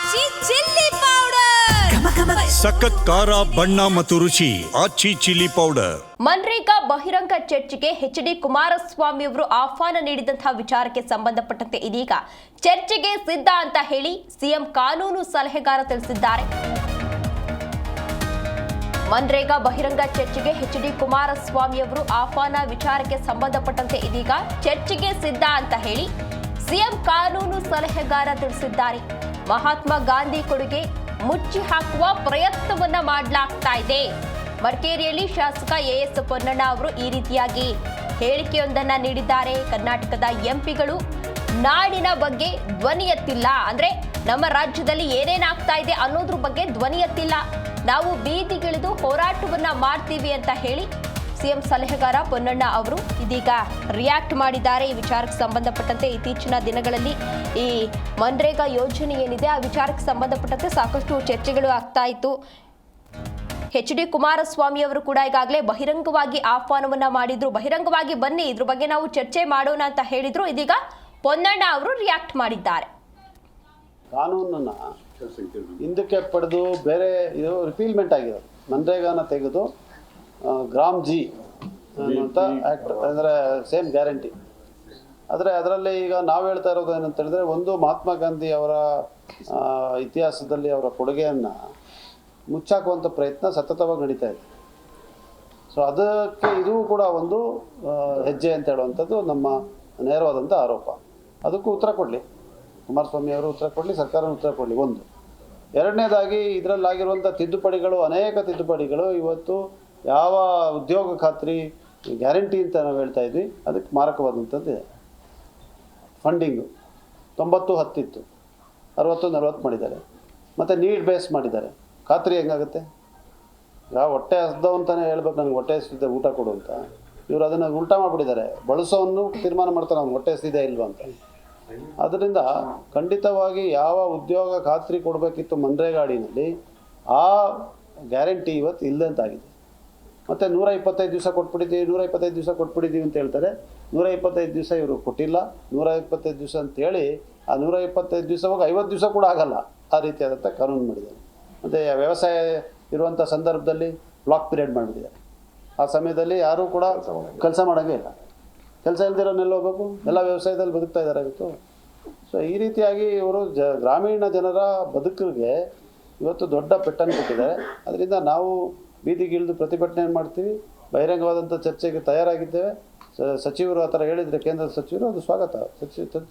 ಆಚಿ chilli powder ಸಖತ್ ಖಾರ ಬಣ್ಣ ಮತ್ತು ರುಚಿ ಆಚಿ ಚಿಲ್ಲಿ ಪೌಡರ್. ಮನ್ರೇಗಾ ಬಹಿರಂಗ ಚರ್ಚೆಗೆ ಎಚ್.ಡಿ. ಕುಮಾರಸ್ವಾಮಿ ಅವರು ಆಹ್ವಾನ ನೀಡಿದಂತಹ ವಿಚಾರಕ್ಕೆ ಸಂಬಂಧಪಟ್ಟಂತೆ ಇದೀಗ ಚರ್ಚೆಗೆ ಸಿದ್ಧ ಅಂತ ಹೇಳಿ ಸಿಎಂ ಕಾನೂನು ಸಲಹೆಗಾರ ತಿಳಿಸಿದ್ದಾರೆ. ಮನ್ರೇಗಾ ಬಹಿರಂಗ ಚರ್ಚೆಗೆ ಎಚ್.ಡಿ. ಕುಮಾರಸ್ವಾಮಿ ಅವರು ಆಹ್ವಾನ ವಿಚಾರಕ್ಕೆ ಸಂಬಂಧಪಟ್ಟಂತೆ ಇದೀಗ ಚರ್ಚೆಗೆ ಸಿದ್ಧ ಅಂತ ಹೇಳಿ ಸಿಎಂ ಕಾನೂನು ಸಲಹೆಗಾರ ತಿಳಿಸಿದ್ದಾರೆ. ಮಹಾತ್ಮ ಗಾಂಧಿ ಕೊಡುಗೆ ಮುಚ್ಚಿ ಹಾಕುವ ಪ್ರಯತ್ನವನ್ನ ಮಾಡಲಾಗ್ತಾ ಇದೆ. ಮಡಿಕೇರಿಯಲ್ಲಿ ಶಾಸಕ ಎಎಸ್ ಪೊನ್ನಣ್ಣ ಅವರು ಈ ರೀತಿಯಾಗಿ ಹೇಳಿಕೆಯೊಂದನ್ನ ನೀಡಿದ್ದಾರೆ. ಕರ್ನಾಟಕದ ಎಂಪಿಗಳು ನಾಡಿನ ಬಗ್ಗೆ ಧ್ವನಿ ಎತ್ತಿಲ್ಲ, ಅಂದ್ರೆ ನಮ್ಮ ರಾಜ್ಯದಲ್ಲಿ ಏನೇನಾಗ್ತಾ ಇದೆ ಅನ್ನೋದ್ರ ಬಗ್ಗೆ ಧ್ವನಿ ಎತ್ತಿಲ್ಲ, ನಾವು ಬೀದಿಗಿಳಿದು ಹೋರಾಟವನ್ನ ಮಾಡ್ತೀವಿ ಅಂತ ಹೇಳಿ ಸಿಎಂ ಸಲಹೆಗಾರ ಪೊನ್ನಣ್ಣ ಅವರು ಇದೀಗ ರಿಯಾಕ್ಟ್ ಮಾಡಿದ್ದಾರೆ. ಈ ವಿಚಾರಕ್ಕೆ ಸಂಬಂಧಪಟ್ಟಂತೆ ಇತ್ತೀಚಿನ ದಿನಗಳಲ್ಲಿ ಈ ಮನ್ರೇಗಾ ಯೋಜನೆ ಏನಿದೆ ಆ ವಿಚಾರಕ್ಕೆ ಸಂಬಂಧಪಟ್ಟಂತೆ ಸಾಕಷ್ಟು ಚರ್ಚೆಗಳು ಆಗ್ತಾ ಇತ್ತು. ಎಚ್.ಡಿ. ಕುಮಾರಸ್ವಾಮಿ ಅವರು ಕೂಡ ಈಗಾಗಲೇ ಬಹಿರಂಗವಾಗಿ ಆಹ್ವಾನವನ್ನ ಮಾಡಿದ್ರು. ಬಹಿರಂಗವಾಗಿ ಬನ್ನಿ, ಇದ್ರ ಬಗ್ಗೆ ನಾವು ಚರ್ಚೆ ಮಾಡೋಣ ಅಂತ ಹೇಳಿದ್ರು. ಇದೀಗ ಪೊನ್ನಣ್ಣ ಅವರು ರಿಯಾಕ್ಟ್ ಮಾಡಿದ್ದಾರೆ. ಕಾನೂನನ್ನು ಹಿಂದಕ್ಕೆ ಪಡೆದು ಬೇರೆ ಇದು ರಿಪೀಲ್ಮೆಂಟ್ ಆಗಿರೋದು, ಮನ್ರೇಗಾನ ತೆಗೆದು ಗ್ರಾಮ್ ಜಿ ಅಂತ ಆ್ಯಕ್ಟ್ ಅಂದರೆ ಸೇಮ್ ಗ್ಯಾರಂಟಿ. ಆದರೆ ಅದರಲ್ಲಿ ಈಗ ನಾವು ಹೇಳ್ತಾ ಇರೋದು ಏನಂತ ಹೇಳಿದ್ರೆ, ಒಂದು ಮಹಾತ್ಮ ಗಾಂಧಿ ಅವರ ಇತಿಹಾಸದಲ್ಲಿ ಅವರ ಕೊಡುಗೆಯನ್ನು ಮುಚ್ಚಾಕುವಂಥ ಪ್ರಯತ್ನ ಸತತವಾಗಿ ನಡೀತಾ ಇದೆ. ಸೊ ಅದಕ್ಕೆ ಇದು ಕೂಡ ಒಂದು ಹೆಜ್ಜೆ ಅಂತ ಹೇಳುವಂಥದ್ದು ನಮ್ಮ ನೇರವಾದಂಥ ಆರೋಪ. ಅದಕ್ಕೂ ಉತ್ತರ ಕೊಡಲಿ ಕುಮಾರಸ್ವಾಮಿ ಅವರು, ಉತ್ತರ ಕೊಡಲಿ, ಸರ್ಕಾರ ಉತ್ತರ ಕೊಡಲಿ. ಒಂದು ಎರಡನೇದಾಗಿ ಇದರಲ್ಲಾಗಿರುವಂಥ ತಿದ್ದುಪಡಿಗಳು, ಅನೇಕ ತಿದ್ದುಪಡಿಗಳು ಇವತ್ತು ಯಾವ ಉದ್ಯೋಗ ಖಾತ್ರಿ ಗ್ಯಾರಂಟಿ ಅಂತ ನಾವು ಹೇಳ್ತಾ ಇದ್ವಿ ಅದಕ್ಕೆ ಮಾರಕವಾದಂಥದ್ದು ಇದೆ. ಫಂಡಿಂಗು 90-10 ಇತ್ತು, 60-40 ಮಾಡಿದ್ದಾರೆ. ಮತ್ತು ನೀಡ್ ಬೇಸ್ ಮಾಡಿದ್ದಾರೆ. ಖಾತ್ರಿ ಹೆಂಗಾಗುತ್ತೆ? ಈಗ ಹೊಟ್ಟೆ ಹಸ್ದವಂತಾನೆ ಹೇಳ್ಬೇಕು, ನನಗೆ ಹೊಟ್ಟೆ ಹಸಿದೆ ಊಟ ಕೊಡು ಅಂತ. ಇವರು ಅದನ್ನು ಉಲ್ಟಾ ಮಾಡಿಬಿಟ್ಟಿದ್ದಾರೆ. ಬಳಸೋವನ್ನು ತೀರ್ಮಾನ ಮಾಡ್ತಾರೆ ಅವ್ನು ಹೊಟ್ಟೆ ಹಸಿದೆ ಇಲ್ವಾ ಅಂತ. ಅದರಿಂದ ಖಂಡಿತವಾಗಿ ಯಾವ ಉದ್ಯೋಗ ಖಾತ್ರಿ ಕೊಡಬೇಕಿತ್ತು ಮನ್ರೇಗಾಡಿನಲ್ಲಿ ಆ ಗ್ಯಾರಂಟಿ ಇವತ್ತು ಇಲ್ಲದಂತಾಗಿದೆ. ಮತ್ತು 125 ದಿವಸ ಕೊಟ್ಬಿಟ್ಟಿದ್ದೀವಿ, 125 ದಿವಸ ಕೊಟ್ಬಿಟ್ಟಿದ್ದೀವಿ ಅಂತ ಹೇಳ್ತಾರೆ. 125 ದಿವಸ ಇವರು ಕೊಟ್ಟಿಲ್ಲ. 125 ದಿವಸ ಅಂತೇಳಿ ಆ 125 ದಿವಸ ಹೋಗಿ 50 ದಿವಸ ಕೂಡ ಆಗಲ್ಲ. ಆ ರೀತಿಯಾದಂಥ ಕಾನೂನು ಮಾಡಿದ್ದಾರೆ. ಮತ್ತು ವ್ಯವಸಾಯ ಇರುವಂಥ ಸಂದರ್ಭದಲ್ಲಿ ಬ್ಲಾಕ್ ಪೀರಿಯಡ್ ಮಾಡಿಬಿಟ್ಟಿದ್ದಾರೆ. ಆ ಸಮಯದಲ್ಲಿ ಯಾರೂ ಕೂಡ ಕೆಲಸ ಮಾಡೋಂಗೇ ಇಲ್ಲ. ಕೆಲಸ ಇಲ್ದಿರೋನೆಲ್ಲ ಹೋಗ್ಬೇಕು, ಎಲ್ಲ ವ್ಯವಸಾಯದಲ್ಲಿ ಬದುಕ್ತಾ ಇದ್ದಾರೆ ಇವತ್ತು. ಸೊ ಈ ರೀತಿಯಾಗಿ ಇವರು ಗ್ರಾಮೀಣ ಜನರ ಬದುಕಿಗೆ ಇವತ್ತು ದೊಡ್ಡ ಪೆಟ್ಟನ್ನು ಕೊಟ್ಟಿದ್ದಾರೆ. ಅದರಿಂದ ನಾವು ಬೀದಿಗಿಳಿದು ಪ್ರತಿಭಟನೆ ಮಾಡ್ತೀವಿ, ಬಹಿರಂಗವಾದಂಥ ಚರ್ಚೆಗೆ ತಯಾರಾಗಿದ್ದೇವೆ. ಸಚಿವರು ಆ ಥರ ಹೇಳಿದರೆ ಕೇಂದ್ರ ಸಚಿವರು, ಅದು ಸ್ವಾಗತ,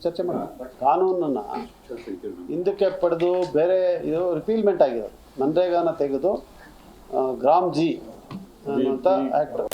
ಚರ್ಚೆ ಮಾಡಿ. ಕಾನೂನನ್ನು ಹಿಂದಕ್ಕೆ ಪಡೆದು ಬೇರೆ ಇದು ರಿಪೀಲ್ಮೆಂಟ್ ಆಗಿರೋದು, ಮನ್ರೇಗಾನ ತೆಗೆದು ಗ್ರಾಮ್ ಜಿ ಅಂತ ಆ್ಯಕ್ಟ್